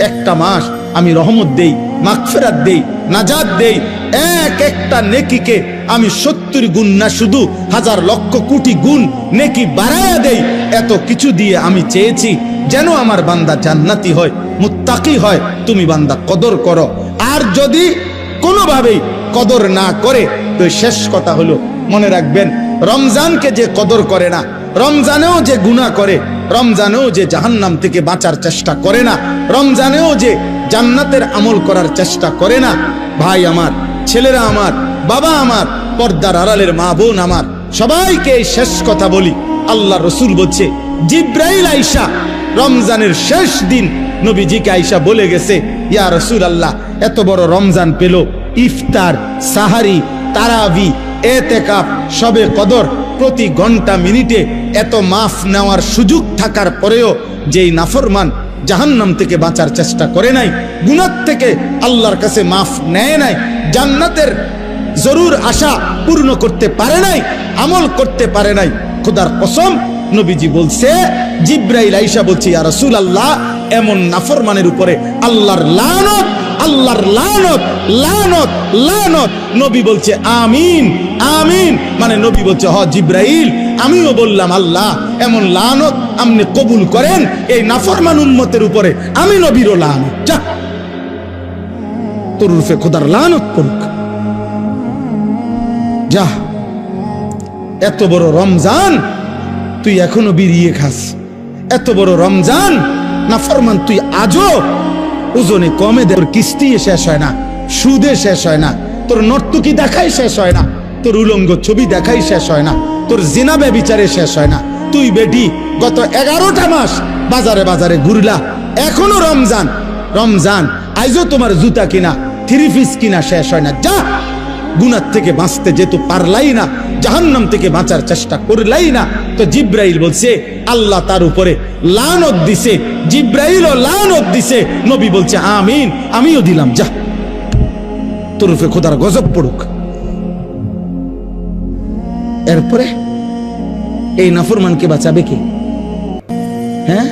একটা মাস আমি রহমত দেই, মাগফিরাত দেই, নাজাত দেই। এক একটা নেকিকে আমি 70 গুণ না শুধু হাজার লক্ষ কোটি গুণ নেকি বাড়ায়া দেই। এত কিছু দিয়ে আমি চেয়েছি যেন আমার বান্দা জান্নাতি হয়, মুত্তাকি হয়। তুমি বান্দা কদর করো। আর যদি কোনোভাবেই কদর না করে তো শেষ কথা হলো, মনে রাখবেন, রমজানকে যে কদর করে না, রমজানেও যে গুনাহ করে, রমজানেও যে জাহান্নাম থেকে বাঁচার চেষ্টা করে না, রমজানেও যে জান্নাতের আমল করার চেষ্টা করে না, ভাই আমার, ছেলেরা আমার, বাবা আমার, পর্দার আড়ালের মা বোন আমার, সবাইকে এই শেষ কথা বলি। আল্লাহ রসুল বলছে, জিব্রাইল আইসা রমজানের শেষ দিন নবীজিকে আইসা বলে গেছে, ইয়া রাসূল আল্লাহ, এত বড় রমজান পেল, ইফতার, সাহারি, তারাবি, এতেকাফ, শবে কদর, প্রতি ঘন্টা মিনিটে এত মাফ নেওয়ার সুযোগ থাকার পরেও যেই নাফরমান জাহান্নাম থেকে বাঁচার চেষ্টা করে নাই, গুনাহ থেকে আল্লাহর কাছে মাফ নেয় নাই, জান্নাতের জরুর আশা পূর্ণ করতে পারে নাই, আমল করতে পারে নাই, খোদার কসম নবীজি বলছে, জিব্রাইল আইসা বলছে, ইয়া রাসূলুল্লাহ, এমন নাফরমানের উপরে আল্লাহর লানত, আল্লাহর লানত, লানত, লানত। নবী বলছে আমিন, আমিন। মানে নবী বলছে, হ জিব্রাইল, আমিও বললাম আল্লাহ, এমন লানত আপনি কবুল করেন এই নাফরমান উম্মতের উপরে, আমি নবীরও লানত। যা, তোর রূপে খোদার লানত পড়ুক। যা, এত বড় রমজান তুই এখনো বিড়িয়ে খাস, এত বড় রমজান নাফরমান তুই আজও ওজনে কমে দে, তোর কিস্তি শেষ হয় না, সুদে শেষ হয় না, তোর নর্তকী দেখাই শেষ হয় না, তোর উলঙ্গ ছবি দেখাই শেষ হয় না, তোর জিনা ব্যভিচারে শেষ হয় না। তুই বেটি গত 11টা মাস বাজারে বাজারে ঘুরলা, এখনো রমজান, রমজান আইজও তোমার জুতা কিনা, থ্রি পিস কিনা শেষ হয় না। যা, গুনাহ থেকে বাঁচতে যেহেতু পারলাই না, জাহান্নাম থেকে বাঁচার চেষ্টা করলাই না, তো জিব্রাইল বলছে আল্লাহ তার উপরে লানত দিছে, জিব্রাইলও লানত দিছে। নবী বলছে আমিন, আমিও দিলাম। যা, তোর উপরে খোদার গজব পড়ুক। এরপরে এই নাফরমানকে বাঁচাবে কি? হ্যাঁ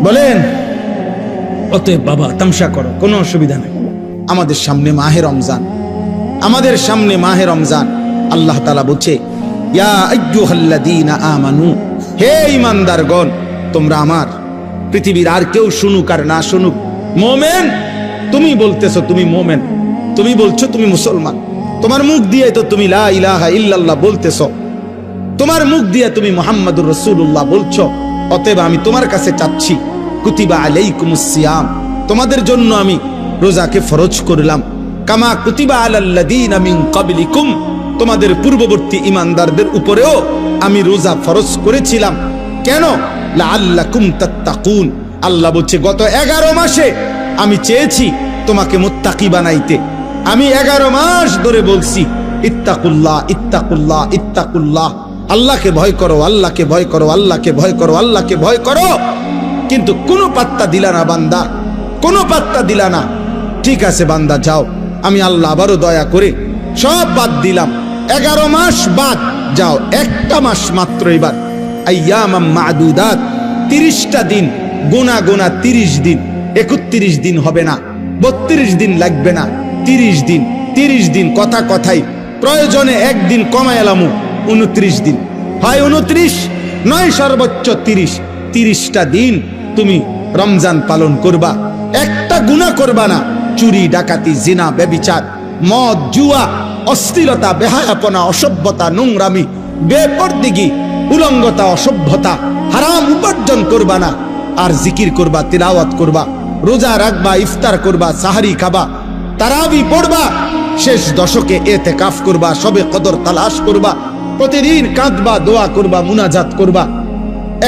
বলেন? অতএব বাবা, তামসা করো, কোনো অসুবিধা নেই। আমাদের সামনে মাহে রমজান, আমাদের সামনে মাহে রমজান। আল্লাহ তাআলা বলছে, ইয়া আইয়ুহাল্লাযীনা আমানু, হে ঈমানদারগণ, তোমরা আমার, পৃথিবীর আর কেউ শুনুক আর না শুনুক, মুমিন, তুমি বলতেছো তুমি মুমিন, তুমি বলছো তুমি মুসলমান, তোমার মুখ দিয়ে তো তুমি লা ইলাহা ইল্লাল্লাহ বলতেছো, তোমার মুখ দিয়ে তুমি মুহাম্মাদুর রাসূলুল্লাহ বলছো। অতএব আমি তোমার কাছে চাচ্ছি, কুতিবা আলাইকুমুস সিয়াম, তোমাদের জন্য আমি রোজাকে ফরজ করলাম, কামা কুতিবা আলাল্লাযীনা মিন ক্বাবলিকুম, তোমাদের পূর্ববর্তী ঈমানদারদের উপরেও আমি রোজা ফরজ করেছিলাম। কেন? লাআল্লাকুম তাত্তাকুন। আল্লাহ বলছে, গত 11 মাসে আমি চেয়েছি তোমাকে মুত্তাকি বানাইতে। আমি 11 মাস ধরে বলছি, ইত্তাকুল্লাহ, ইত্তাকুল্লাহ, ইত্তাকুল্লাহ, আল্লাহকে ভয় করো, আল্লাহকে ভয় করো, আল্লাহকে ভয় করো, আল্লাহকে ভয় করো। কিন্তু কোনো পাত্তা দিলা না বান্দা, কোনো পাত্তা দিলা না। ঠিক আছে বান্দা, যাও, আমি আল্লাহ আবারও দয়া করে সব বাদ দিলাম, 11 মাস বাদ, যাও, একটা মাস মাত্র এবার, আইয়ামাম মাদুদাত, 30টা দিন গোনা গোনা, 30 দিন, 31 দিন হবে না, 32 দিন লাগবে না, 30 দিন, 30 দিন, কথা কথাই, প্রয়োজনে একদিন কমায় এলামু, 29 দিন, হয় 29, নয় সর্বোচ্চ 30। 30টা দিন তুমি রমজান পালন করবা, একটা গুনাহ করবা না, চুরি, ডাকাতি, জিনা, ব্যভিচার, মদ, জুয়া, অশ্লীলতা, বেহায়াপনা, অসভ্যতা, নোংরামি, বেপরদিগি, উলঙ্গতা, অসভ্যতা, হারাম উপার্জন করবা না। আর জিকির করবা, তিলাওয়াত করবা, রোজা রাখবা, ইফতার করবা, সাহারি খাবা, তারাবি পড়বা, শেষ দশকে এতেকাফ করবা, শবে কদর তালাশ করবা, প্রতিদিন কাঁদবা, দোয়া করবা, মুনাজাত করবা।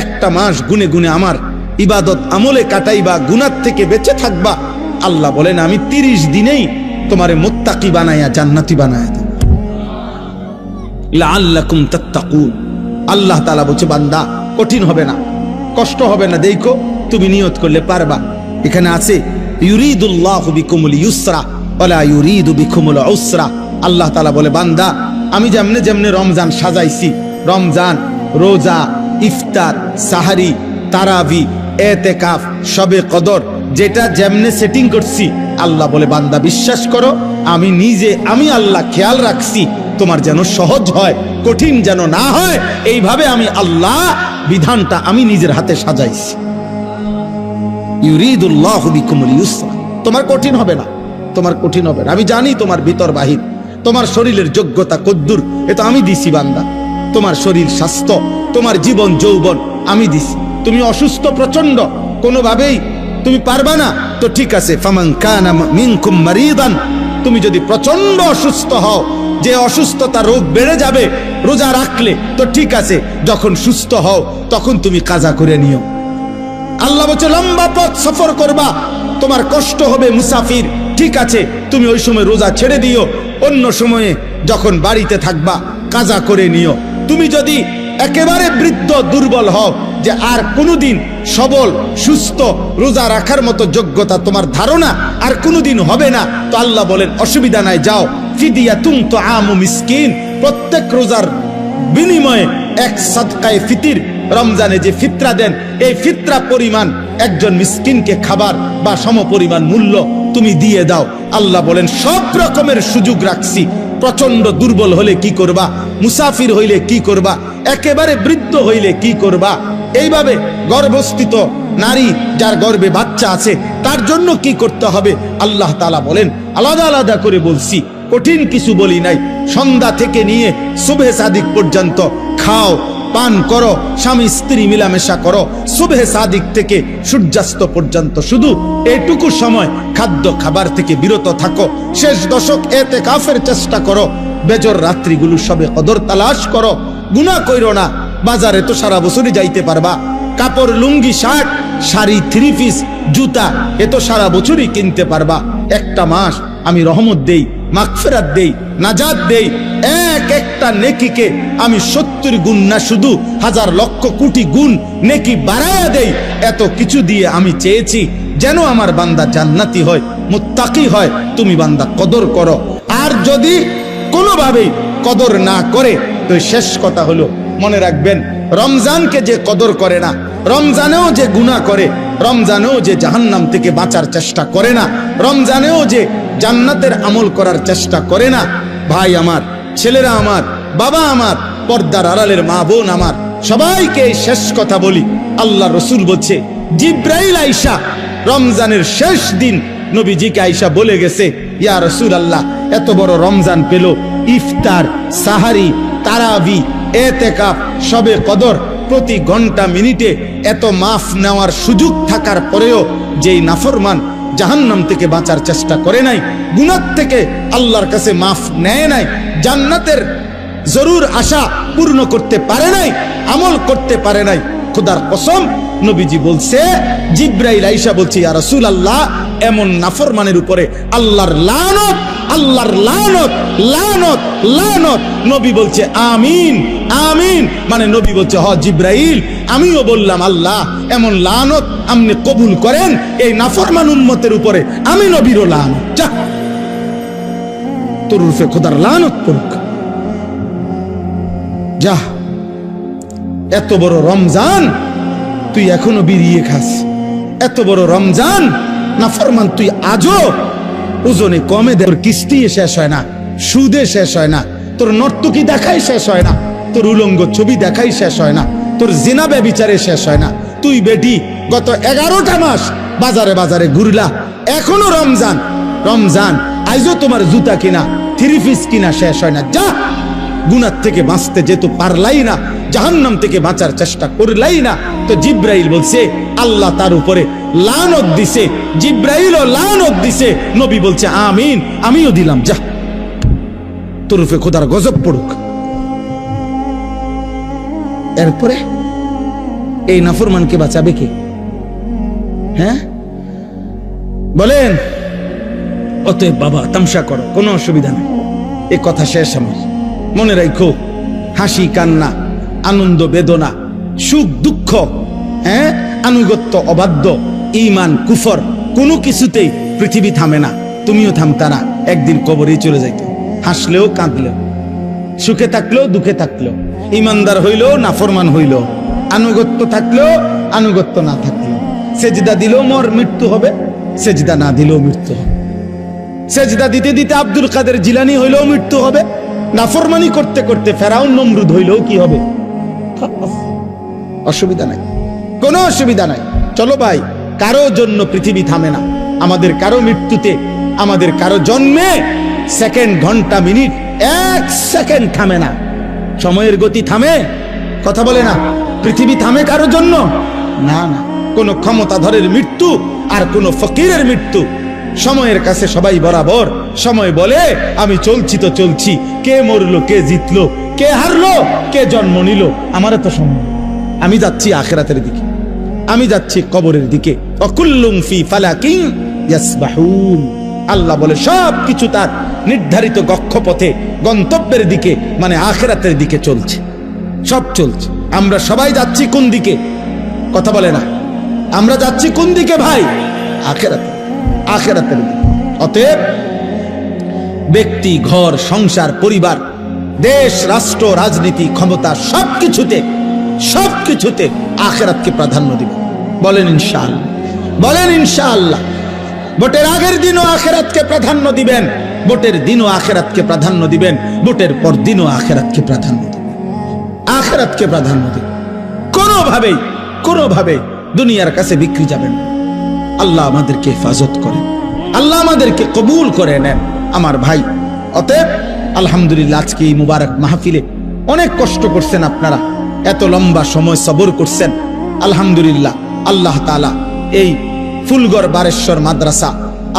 একটা মাস গুনে গুনে আমার ইবাদত আমলে কাটাইবা, গুনাহ থেকে বেঁচে থাকবা। আল্লাহ বলেন, আমি 30 দিনেই তোমারে মুত্তাকি বানায়া জান্নাতি বানায়া দেব, লাআল্লাকুম তাত্তাকুন। আল্লাহ তাআলা বলছে, বান্দা, কঠিন হবে না, কষ্ট হবে না, দেখো তুমি নিয়ত করলে পারবা। এখানে আছে, ইউরিদুল্লাহু বিকুমুল ইউসরা ওয়ালা ইউরিদু বিকুমুল উসরা। আল্লাহ তাআলা বলে, বান্দা, আমি যেমনে যেমনে রমজান সাজাইছি, রমজান, রোজা, ইফতার, সাহারি, তারাবি, এতেকাফ, শবে কদর, যেটা যেমনে সেটিং করছি, আল্লাহ বলে বান্দা বিশ্বাস করো, আমি আল্লাহ খেয়াল রাখছি তোমার যেন সহজ হয়, কঠিন যেন না হয়। এইভাবে আমি আল্লাহ বিধানটা আমি নিজের হাতে সাজাইছি। ইউরিদুল্লাহু বিকুমুল ইউসরা, তোমার কঠিন হবে না, তোমার কঠিন হবে না। আমি জানি তোমার ভিতর বাহির, তোমার শরীরের যোগ্যতা কদ্দুর, এটা আমি দিছি বান্দা। তোমার শরীর স্বাস্থ্য, তোমার জীবন যৌবন আমি দিছি। তুমি অসুস্থ প্রচন্ড, কোনোভাবেই তুমি পারবা না, তো ঠিক আছে, ফামান কানা মিনকুম মারিদান, তুমি যদি প্রচন্ড অসুস্থ হও, যে অসুস্থতা রোগ বেড়ে যাবে রোজা রাখলে, তো ঠিক আছে, যখন সুস্থ হও তখন তুমি কাজা করে নিও। আল্লাহ বলছে লম্বা পথ সফর করবা, তোমার কষ্ট হবে মুসাফির, ঠিক আছে, তুমি ওই সময় রোজা ছেড়ে দিও, অন্য সময়ে যখন বাড়িতে থাকবা কাজা করে নিও। তুমি যদি একেবারে বৃদ্ধ দুর্বল হও, যে আর কোনোদিন সবল সুস্থ রোজা রাখার মতো যোগ্যতা তোমার ধারণা আর কোনোদিন হবে না, তো আল্লাহ বলেন অসুবিধা নাই, যাও ফিদিয়াতুন তুআমু মিসকিন, প্রত্যেক রোজার বিনিময়ে এক সাদকায়ে ফিতির, রমজানে যে ফিতরা দেন এই ফিতরা পরিমাণ একজন মিসকিনকে খাবার বা সমপরিমাণ মূল্য তুমি দিয়ে দাও। আল্লাহ বলেন সব রকমের সুযোগ রাখছি। প্রচন্ড দুর্বল হলে কি করবা, মুসাফির হইলে কি করবা, একেবারে বৃদ্ধ হইলে কি করবা, এইভাবে গর্ভস্থিত নারী যার গর্ভে বাচ্চা আছে তার জন্য কি করতে হবে, আল্লাহ তাআলা বলেন আলাদা আলাদা করে বলছি, কঠিন কিছু বলি নাই। সন্ধ্যা থেকে নিয়ে সুবহে সাদিক পর্যন্ত খাও, পান করো, স্বামী স্ত্রী মিলামেশা করো, সুবহে সাদিক থেকে সূর্যাস্ত পর্যন্ত শুধু এটুকু সময় খাদ্য খাবার থেকে বিরত থাকো। শেষ দশক ইতিকাফের চেষ্টা করো, বেজর রাত্রিগুলো সবে কদর তালাশ করো, গুনাহ কইরো না। বাজারে তো সারা বছরই যাইতে পারবা, কাপড় লুঙ্গি শার্ট শাড়ি থ্রি পিস জুতা এ তো সারা বছরই কিনতে পারবা। একটা মাস আমি রহমত দেই, মাগফিরাত দেই, নাজাত দেই, এক একটা নেকিকে আমি 70 গুণ না শুধু হাজার লক্ষ কোটি গুণ নেকি বাড়ায়া দেই। এত কিছু দিয়ে আমি চেয়েছি যেন আমার বান্দা জান্নাতি হয়, মুত্তাকি হয়। তুমি বান্দা কদর করো, আর যদি কোনোভাবেই কদর না করে তো শেষ কথা হলো মনে রাখবেন, রমজানকে যে কদর করে না, রমজানেও যে গুনাহ করে, রমজানেও যে জাহান্নাম থেকে বাঁচার চেষ্টা করে না, রমজানেও যে জান্নাতের আমল করার চেষ্টা করে না, ভাই আমার, ছেলেরা আমার, বাবা আমার, পর্দার আড়ালের মা বোন আমার, সবাইকে এই শেষ কথা বলি। আল্লাহ রসুল বলছে জিব্রাইল আইসা রমজানের শেষ দিন নবীজিকে আইসা বলে গেছে, ইয়া রাসূলুল্লাহ, এত বড় রমজান পেল, ইফতার, সাহারি, তারাবি, এতেকাফ, শবে কদর, প্রতি ঘন্টা মিনিটে এত মাফ নেওয়ার সুযোগ থাকার পরেও যেই নাফরমান জাহান্নাম থেকে বাঁচার চেষ্টা করে নাই, গুনাহ থেকে আল্লাহর কাছে মাফ নেয় নাই, জান্নাতের জরুর আশা পূর্ণ করতে পারে নাই, আমল করতে পারে নাই, খোদার কসম নবীজি বলছে, জিব্রাইল আইসা বলছে, ইয়া রাসূলুল্লাহ, এমন নাফরমানের উপরে আল্লাহর লানত, আল্লাহর লানত, লানত, লানত। নবী বলছে আমিন, আমিন, মানে নবী বলছে হ জিব্রাইল, আমিও বললাম আল্লাহ এমন লানত আপনি কবুল করেন এই নাফরমান উম্মতের উপরে, আমি নবীরও লানত, যা তোর রূপে খোদার লানত পড়ুক, যা। এত বড় রমজান তুই এখনো বিড়িয়ে খাস, এত বড় রমজান নাফরমান তুই আজও ওজনে কমে দে, তোর কিস্তি শেষ হয় না, সুদে শেষ হয় না, তোর নর্তকী দেখাই শেষ হয় না, তোর উলঙ্গ ছবি দেখাই শেষ হয় না, তোর জিনা ব্যভিচারে শেষ হয় না। তুই বেটি গত 11টা মাস বাজারে বাজারে ঘুরলা, এখনো রমজান, রমজান আইজও তোমার জুতা কিনা থ্রি পিস কিনা শেষ হয় না, যা। গুনাহ থেকে বাঁচতে যেহেতু পারলাই না, জাহান্নাম থেকে বাঁচার চেষ্টা করলাই না, তো জিব্রাইল বলছে আল্লাহ তার উপরে লানত দিছে, জিব্রাইলও লানত দিছে, নবী বলছে আমিন, আমিও দিলাম, যা তোর উপরে খোদার গজব পড়ুক। এরপরে এই নাফরমানকে বাঁচাবে কে? হ্যাঁ বলেন? অতএব বাবা তামসা করো, কোনো অসুবিধা নেই, এ কথা শেষ আমার। মনে রাখো, হাসি কান্না, আনন্দ বেদনা, সুখ দুঃখ, হ্যাঁ, আনুগত্য অবাধ্য, ঈমান কুফর, কোনো কিছুতেই পৃথিবী থামে না, তুমিও থামতা না, একদিন কবরে চলে যাইত। হাসলেও কাঁদলেও, সুখে থাকলেও দুঃখে থাকলেও, ইমানদার হইলেও নাফরমান হইলেও, আনুগত্য থাকলেও আনুগত্য না থাকলেও, সেজদা দিলেও মৃত্যু হবে, সেজদা না দিলেও মৃত্যু হবে। সেজদা দিতে দিতে আব্দুল কাদের জিলানী হইলেও মৃত্যু হবে, নাফরমানি করতে করতে ফেরাউন নমরুদ হইলেও কি হবে? অসুবিধা নাই, কোনো অসুবিধা নাই। চলো ভাই, কারো জন্য পৃথিবী থামে না। আমাদের কারো মৃত্যুতে, আমাদের কারো জন্মে সেকেন্ড, ঘন্টা, মিনিট, এক সেকেন্ড থামে না। সময়ের গতি থামে? কথা বলে না। পৃথিবী থামে কারো জন্য? না না। কোন ক্ষমতাধরের মৃত্যু আর কোন ফকিরের মৃত্যু, সময়ের কাছে সবাই বরাবর। সময় বলে আমি চলছি তো চলছি, কে মরলো, কে জিতলো, কে হারলো, কে জন্ম নিল, আমার তো সময়। আমি যাচ্ছি আখিরাতের দিকে, আমি যাচ্ছি কবরের দিকে। অকুল্লুম ফি ফালাকিন ইয়াসবাহুন। আল্লাহ বলে সব কিছু তার নির্ধারিত কক্ষপথে, গন্তব্যের দিকে, মানে আখিরাতের দিকে চলছে, সব চলছে। আমরা সবাই যাচ্ছি কোন দিকে? কথা বলে না। আমরা যাচ্ছি কোন দিকে ভাই? আখিরাতে, আখিরাতের দিকে। অতএব ব্যক্তি, ঘর, সংসার, পরিবার, দেশ, রাষ্ট্র, রাজনীতি, ক্ষমতা, সবকিছুতে আখিরাতকে প্রাধান্য দিবেন। বলেন ইনশাআল্লাহ, বলেন ইনশাআল্লাহ। ভোটের আগের দিনও আখিরাতকে প্রাধান্য দিবেন, ভোটের দিনও আখিরাতকে প্রাধান্য দিবেন, ভোটের পর দিনও আখিরাতকে প্রাধান্য দিবেন, আখিরাতকে প্রাধান্য দিবেন। কোনোভাবে দুনিয়ার কাছে বিক্রি যাবেন না। আল্লাহ আমাদেরকে হেফাজত করেন, আল্লাহ আমাদেরকে কবুল করে নেন আমার ভাই। অতএব আলহামদুলিল্লাহ, আজকে এই মুবারক মাহফিলে অনেক কষ্ট করছেন আপনারা, এত লম্বা সময় সবর করছেন। আলহামদুলিল্লাহ, আল্লাহ তাআলা এই ফুলগড় বারেশ্বর মাদ্রাসা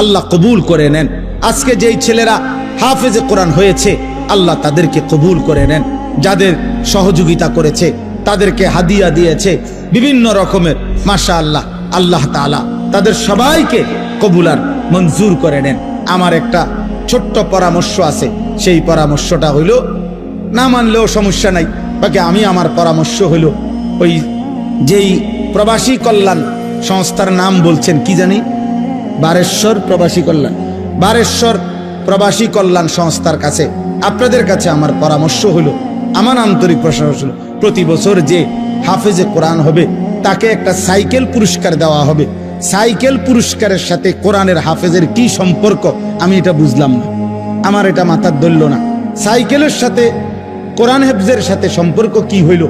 আল্লাহ কবুল করে নেন। আজকে যেই ছেলেরা হাফেজে কোরআন হয়েছে, আল্লাহ তাদেরকে কবুল করে নেন। যাদের সহযোগিতা করেছে, তাদেরকে হাদিয়া দিয়েছে বিভিন্ন রকমের, মাশাআল্লাহ, আল্লাহ তাআলা তাদের সবাইকে কবুলার মঞ্জুর করে নেন। আমার একটা ছোট্ট পরামর্শ আছে, সেই পরামর্শটা হইল, না মানলেও সমস্যা নাই, বাকি আমি আমার পরামর্শ হইল, ওই যেই প্রবাসী কল্যাণ সংস্থার নাম বলছেন কি জানি, বারেশ্বর প্রবাসী কল্যাণ, বারেশ্বর প্রবাসী কল্যাণ সংস্থার কাছে, আপনাদের কাছে আমার পরামর্শ হলো, আমার আন্তরিক প্রশংসা হলো, প্রতি বছর যে হাফেজে কোরআন হবে তাকে একটা সাইকেল পুরস্কার দেওয়া হবে। সাইকেল পুরস্কারের সাথে কোরআনের হাফেজের কি সম্পর্ক আমি এটা বুঝলাম না, আমার এটা মাথার ধরল না। সাইকেলের সাথে কোরআন হেফজের সাথে সম্পর্ক কি হইল?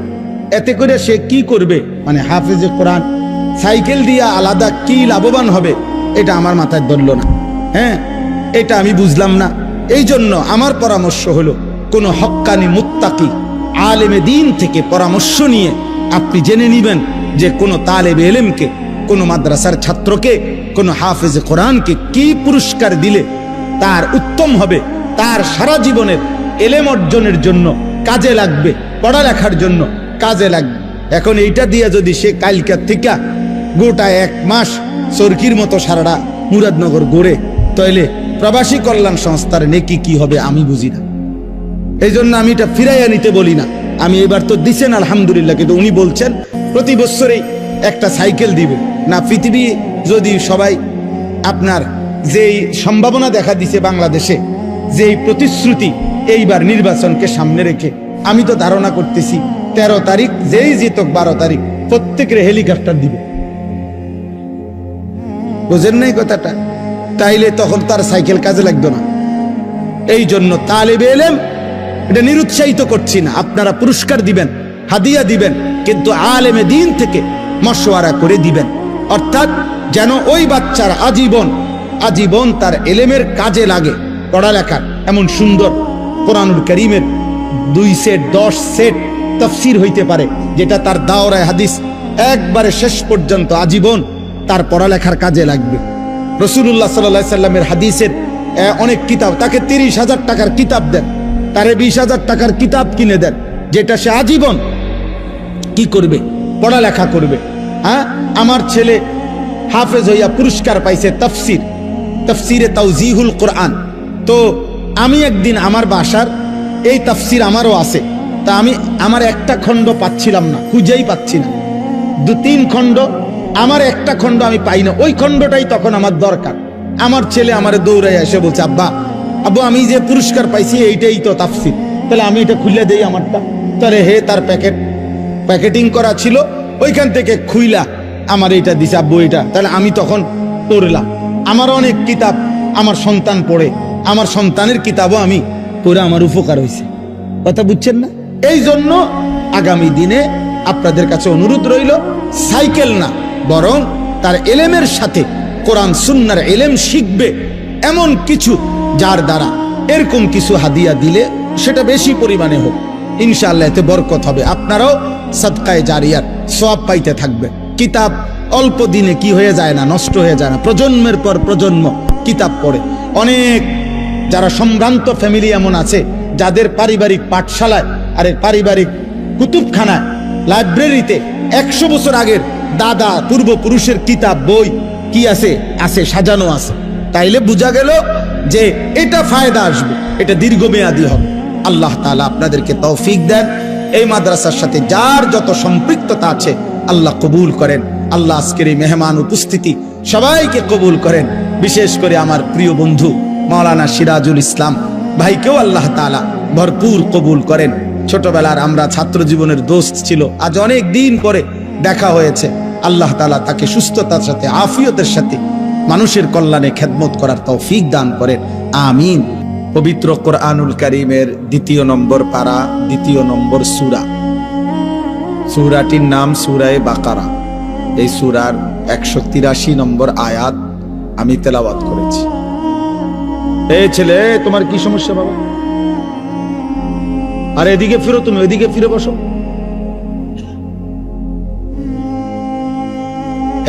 এতে করে সে কি করবে? মানে হাফেজে কোরআন সাইকেল দিয়া আলাদা কি লাভবান হবে, এটা আমার মাথায় ধরল না। হ্যাঁ, এটা আমি বুঝলাম না। এই জন্য আমার পরামর্শ হলো, কোনো হক্কানি মুত্তাকি আলেমে দ্বীন থেকে পরামর্শ নিয়ে আপনি জেনে নিবেন যে কোনো তালেবে ইলমকে, কোনো মাদ্রাসার ছাত্রকে, কোনো হাফেজে কোরআনকে কি পুরস্কার দিলে তার উত্তম হবে, তার সারা জীবনের এলেম অর্জনের জন্য কাজে লাগবে, পড়ালেখার জন্য কাজে লাগবে। এখন এইটা দিয়ে যদি সে কালকার থেকে গোটা 1 মাস চরকির মতো সারাটা মুরাদনগর গড়ে, তাইলে প্রবাসী কল্যাণ সংস্থার নেকি কি হবে আমি বুঝি না। এই জন্য আমি এটা ফিরাইয়া নিতে বলি না। আমি এবার তো দিছেন আলহামদুলিল্লাহ, কিন্তু উনি বলছেন প্রতি বছরেই একটা সাইকেল দিবে না। পৃথিবী যদি সবাই, আপনার যেই সম্ভাবনা দেখা দিছে বাংলাদেশে, যেই প্রতিশ্রুতি এইবার নির্বাচনকে সামনে রেখে, আমি তো ধারণা করতেছি 13 তারিখ যেই জিতক 12 তারিখ প্রত্যেকের হেলিকপ্টার দিবে। বুঝেন নাই কথাটা? তাইলে তখন তার সাইকেল কাজে লাগতো না। এই জন্য তালেবে ইলম, এটা নিরুৎসাহিত করছি না, আপনারা পুরস্কার দিবেন, হাদিয়া দিবেন, কিন্তু আলেমে দ্বীন থেকে মশওয়ারা করে দিবেন। অর্থাৎ যেন ওই বাচ্চার আজীবন তার এলেমের কাজে লাগে, পড়ালেখার। এমন সুন্দর কোরআনুল কারীমের 2 সেট 10 সেট তাফসীর হইতে পারে, যেটা তার দাওরায়ে হাদিস একবারে শেষ পর্যন্ত আজীবন তার পড়ালেখার কাজে লাগবে। রাসূলুল্লাহ সাল্লাল্লাহু আলাইহি সাল্লামের হাদিসের অনেক কিতাব, তাকে 30,000 টাকার কিতাব দেন, তারে 20,000 টাকার কিতাব কিনে দেন, যেটা সে আজীবন কি করবে? পড়ালেখা করবে। হ্যাঁ, আমার ছেলে হাফেজ হইয়া পুরস্কার পাইছে তাফসিরে তাওজিহুল কোরআন। তো আমি একদিন আমার বাসার এই তাফসির আমারও আছে, তা আমি আমার একটা খণ্ড পাচ্ছিলাম না, খুঁজেই পাচ্ছি না। 2-3 খণ্ড, আমার একটা খণ্ড আমি পাই না, ওই খণ্ডটাই তখন আমার দরকার। আমার ছেলে আমারে দৌড়াই এসে বলছে, আব্বু আমি যে পুরস্কার পাইছি এইটাই তো তাফসির, তাহলে আমি এটা খুলে দেই আমারটা। তাহলে হে, তার প্যাকেটিং করা ছিল, ওইখান থেকে খুইলা আমার এটা দিছে আব্বু এটা, তাহলে আমি তখন পড়লাম। আমার অনেক কিতাব আমার সন্তান পড়ে, আমার সন্তানের কিতাবও আমি পড়ে আমার উপকার হয়েছে। কথা বুঝছেন না? এই জন্য আগামী দিনে আপনাদের কাছে অনুরোধ রইল, সাইকেল না বরং তার এলেমের সাথে কোরআন সুন্নাহর এলেম শিখবে এমন কিছু, যার দ্বারা এরকম কিছু হাদিয়া দিলে সেটা বেশি পরিমাণে হোক, ইনশাআল্লাহ এতে বরকত হবে। আপনারাও সাদকায়ে জারিয়ার সওয়াব পাইতে থাকবে। কিতাব অল্প দিনে কি হয়ে যায় না, নষ্ট হয়ে যায় না। প্রজন্মের পর প্রজন্ম কিতাব পড়ে। অনেক যারা সম্ভ্রান্ত ফ্যামিলি এমন আছে যাদের পারিবারিক পাঠশালায় আরে পারিবারিক কুতুবখানায় লাইব্রেরিতে 100 বছর আগের দাদা পূর্বপুরুষের কিতাব বই কি আছে আছে সাজানো আছে। তাইলে বোঝা গেল যে এটা ফায়দা আসবে, এটা দীর্ঘমেয়াদী হবে। আল্লাহ তাআলা আপনাদেরকে তৌফিক দেন। এই মাদ্রাসার সাথে যার যত সম্পৃক্ততা আছে আল্লাহ কবুল করেন। আল্লাহ আজকের এই মেহমান উপস্থিতি সবাইকে কবুল করেন। বিশেষ করে আমার প্রিয় বন্ধু মাওলানা সিরাজুল ইসলাম ভাইকেও আল্লাহ তাআলা ভরপুর কবুল করেন। ছোটবেলার আমরা ছাত্র জীবনের দোস্ত ছিল, আজ অনেক দিন পরে দেখা হয়েছে। আল্লাহ তাআলা তাকে সুস্থতার সাথে আফিয়তের সাথে মানুষের কল্যাণে খেদমত করার তৌফিক দান করেন, আমিন। পবিত্র কোরআনুল কারীমের 2 নম্বর পারা 2 নম্বর সূরা, সূরাটির নাম সূরায়ে বাকারা। এই সূরার 183 নম্বর আয়াত আমি তেলাওয়াত করেছি। এই ছেলে, তোমার কি সমস্যা বাবা? আরে এদিকে ফিরো, তুমি ওইদিকে ফিরে বসো।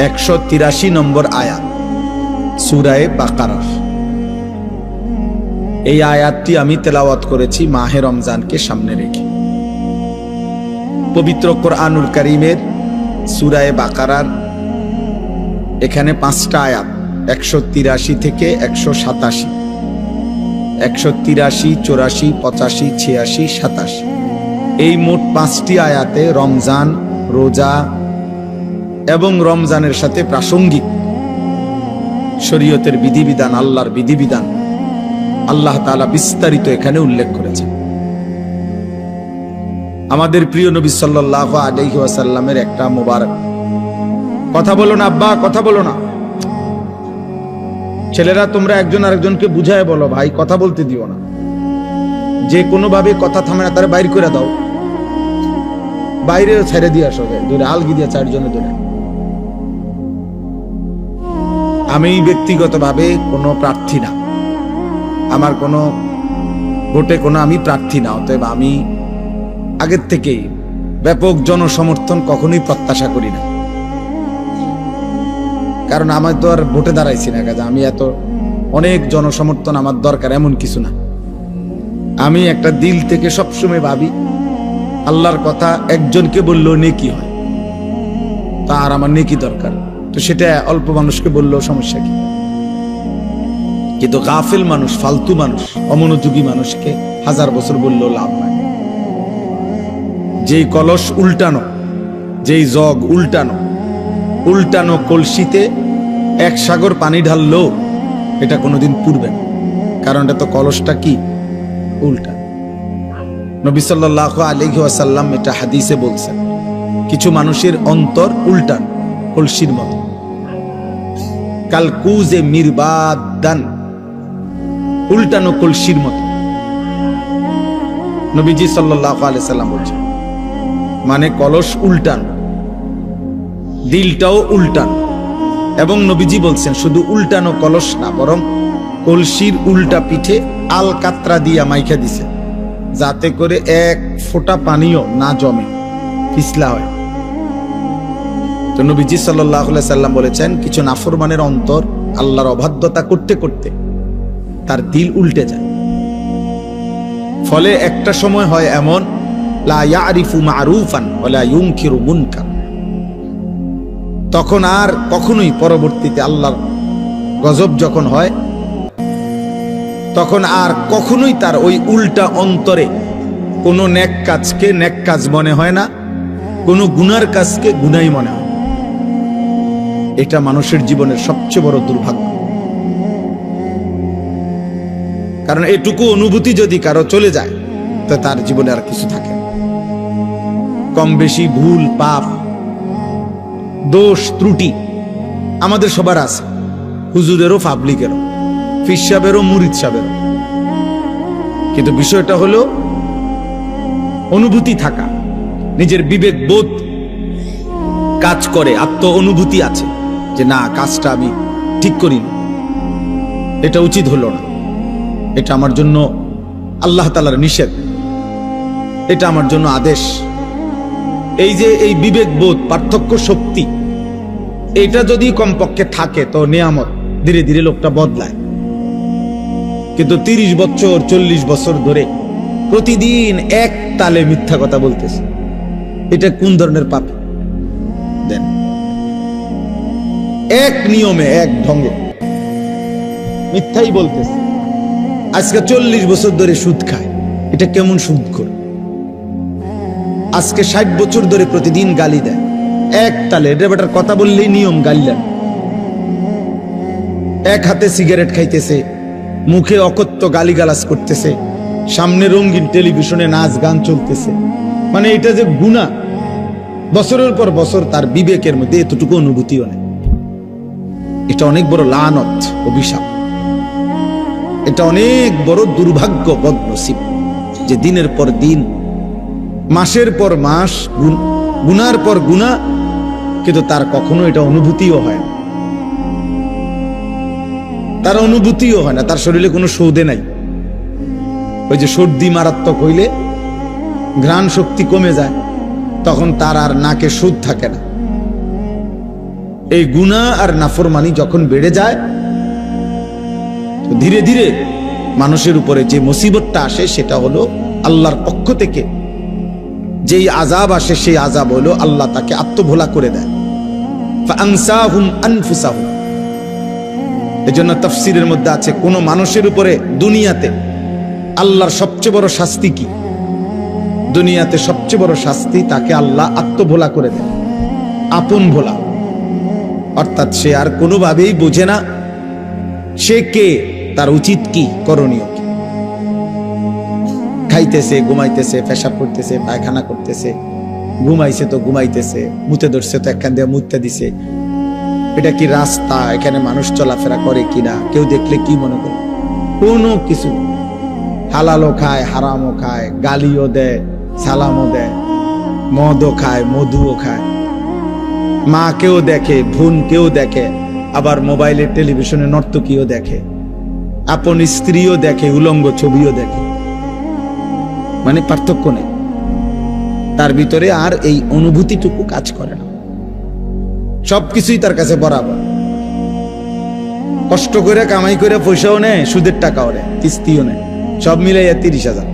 183 নম্বর আয়াত সূরায়ে বাকারা। এই আয়াতটি আমি তেলাওয়াত করেছি মাহে রমজানকে সামনে রেখে। পবিত্র কোরআনুল কারীমের সূরায়ে বাকারার এখানে 5টা আয়াত, 183 থেকে 187, 183, 84, 85, 86, 87। এই মোট 5টি আয়াতে রমজান, রোজা এবং রমজানের সাথে প্রাসঙ্গিক শরীয়তের বিধিবিধান, আল্লাহর বিধিবিধান আল্লাহ তাআলা বিস্তারিত এখানে উল্লেখ করেছেন। আমাদের প্রিয় নবী সাল্লাল্লাহু আলাইহি ওয়াসাল্লামের একটা মোবারক কথা বলো না আব্বা, কথা বলো না। ছেলেরা তোমরা একজন আরেকজনকে বুঝায় বলো, ভাই কথা বলতে দিও না। যে কোনো ভাবে কথা থামে না তারা বাইর করে দাও, বাইরে ছেড়ে দিয়ে আসো, ধরে আলগি দিয়ে 4 জনে ধরে। আমি ব্যক্তিগতভাবে কোনো প্রার্থী না, আমার কোনো ভোটে কোনো আমি প্রার্থী না, অতএব আমি আগের থেকেই ব্যাপক জনসমর্থন কখনোই প্রত্যাশা করি না। কারণ আমার তো আর ভোটে দাঁড়াইছি না, কাজে আমি এত অনেক জনসমর্থন আমার দরকার এমন কিছু না। আমি একটা দিল থেকে সবসময় ভাবি আল্লাহর কথা একজনকে বললেও নেকি হয়, তার আমার নেকি দরকার, তো সেটা অল্প মানুষকে বললেও সমস্যা কি। কিন্তু গাফিল মানুষ, ফালতু মানুষ, অমনোযোগী মানুষকে 1000 বছর বললেও লাভ নাই। যেই কলস উল্টানো, যেই জগ উল্টানো, উল্টানো কলসিতে 1 সাগর পানি ঢাললেও এটা কোনোদিন পুড়বে না, কারণ এটা তো কলসটা কি উল্টা। নবী সাল্লাল্লাহু আলাইহি ওয়াসাল্লাম এটা হাদিসে বলছেন, কিছু মানুষের অন্তর উল্টান কলসির মতো, কালকুজে মিরবাদান, উল্টানো কলসির মতো। নবীজি সাল্লাল্লাহু আলাইহি সাল্লাম বলছেন, মানে কলস উল্টান, দিলটাও উল্টান। এবং নবীজি বলছেন শুধু উল্টানো কলস না, বরং কলসির উল্টা পিঠে আল কাতরা দিয়া মাইখা দিছে, যাতে করে 1 ফোঁটা পানিও না জমে, পিছলা হয়। তো নবীজি সাল্লাল্লাহু আলাইহি সাল্লাম বলেছেন, কিছু নাফরমানের অন্তর আল্লাহর অবাধ্যতা করতে করতে তার দিল উল্টে যায়। ফলে একটা সময় হয় এমন, লা ইয়ারিফু মারুফান ওয়ালা ইউনকিরু মুনকার, তখন আর কখনোই পরবর্তীতে আল্লাহর গজব যখন হয়, তখন আর কখনোই তার ওই উল্টা অন্তরে কোনো নেক কাজকে নেক কাজ মনে হয় না, কোনো গুনার কাজকে গুনাই মনে হয়। এটা মানুষের জীবনের সবচেয়ে বড় দুর্ভাগ্য। কারণ এটুকু অনুভূতি যদি কারো চলে যায়, তো তার জীবনে আর কিছু থাকে না। কম বেশি ভুল পাপ দোষ ত্রুটি আমাদের সবার আছে, হুজুরেরও পাবলিকেরও, ফির সাহেবেরও মুরিদ সাহেবেরও। কিন্তু বিষয়টা হলো অনুভূতি থাকা, নিজের বিবেক বোধ কাজ করে, আত্ম অনুভূতি আছে যে না, কাজটা আমি ঠিক করিনি, এটা উচিত হলো না, এটা আমার জন্য আল্লাহ তাআলার নিষেধ, এটা আমার জন্য আদেশ। এই যে এই বিবেক বোধ, পার্থক্য শক্তি, এটা যদি কমপক্ষে থাকে তো নিয়ামত, ধীরে ধীরে লোকটা বদলায়। কিন্তু 30 বছর 40 বছর ধরে প্রতিদিন এক তালে মিথ্যা কথা বলতেছে, এটা কোন ধরনের পাপ দেন? এক নিয়মে এক ঢঙ্গে মিথ্যাই বলতেছে। আজকে 40 বছর ধরে সুদ খায়, এটা কেমন সুদ করে? আজকে 60 বছর ধরে প্রতিদিন গালি দেয় এক তালে, এটা বেটার কথা বললেই নিয়ম গালিলেন। এক হাতে সিগারেট খাইতেছে, মুখে অকথ্য গালিগালাজ করতেছে, সামনে রঙিন টেলিভিশনে নাচ গান চলতেছে। মানে এটা যে গুনাহ, বছরের পর বছর তার বিবেকের মধ্যে এতটুকু অনুভূতিও নেই। এটা অনেক বড় লানত, অভিশাপ। এটা অনেক বড় দুর্ভাগ্য, বদনসিব, যে দিনের পর দিন, মাসের পর মাস গুনার পর গুনাহ, কিন্তু তার কখনো এটা অনুভূতিও হয় না। তার অনুভূতিও হয় না, তার শরীরে কোনো সৌদে নাই। ওই যে সর্দি মারাত্মক হইলে ঘ্রাণ শক্তি কমে যায়, তখন তার আর নাকে সুদ থাকে না। এই গুনাহ আর নাফরমানি যখন বেড়ে যায়, ধীরে ধীরে মানুষের উপরে যে মুসিবতটা আসে সেটা হলো আল্লাহর পক্ষ থেকে যেই আযাব আসে, সেই আযাব হলো আল্লাহ তাকে আত্মভোলা করে দেয়। ফাআনসাহুম আনফুসাহুম। এজন্য তাফসীরের মধ্যে আছে, কোন মানুষের উপরে দুনিয়াতে আল্লাহর সবচেয়ে বড় শাস্তি কি? দুনিয়াতে সবচেয়ে বড় শাস্তি, তাকে আল্লাহ আত্মভোলা করে দেয়, আপন ভোলা। অর্থাৎ সে আর কোনোভাবেই বোঝে না সে কে, তার উচিত কি, করণীয় কি। খাইতেছে, ঘুমাইতেছে, পেশাব করতেছে, পায়খানা করতেছে, ঘুমাইছে তো ঘুমাইতেছে, মুতে ধরছে তো একখান দিয়ে মুতে দিছে। এটা কি রাস্তা? এখানে মানুষ চলাফেরা করে কিনা, কেউ দেখলে কি মনে করে? কোনো কিছু। হালালও খায়, হারামও খায়, গালিও দেয়, সালামও দেয়, মদও খায়, মধুও খায়, মাকেও দেখে, বোনকেও দেখে, আবার মোবাইলে টেলিভিশনে নর্তকীও দেখে, আপন স্ত্রীও দেখে, উলঙ্গ ছবিও দেখে। মানে পার্থক্য নেই তার ভিতরে, আর এই অনুভূতিটুকু কাজ করে না। সবকিছুই তার কাছে বরাবর। কষ্ট করে কামাই করে পয়সাও নেয়, সুদের টাকাও নেয়, কিস্তিও নেয়, সব মিলাইয়া 30,000,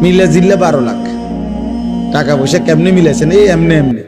মিলে জিল্লে 12 লাখ টাকা পয়সা কেমনে মিলাইছেন? এই এমনি এমনি।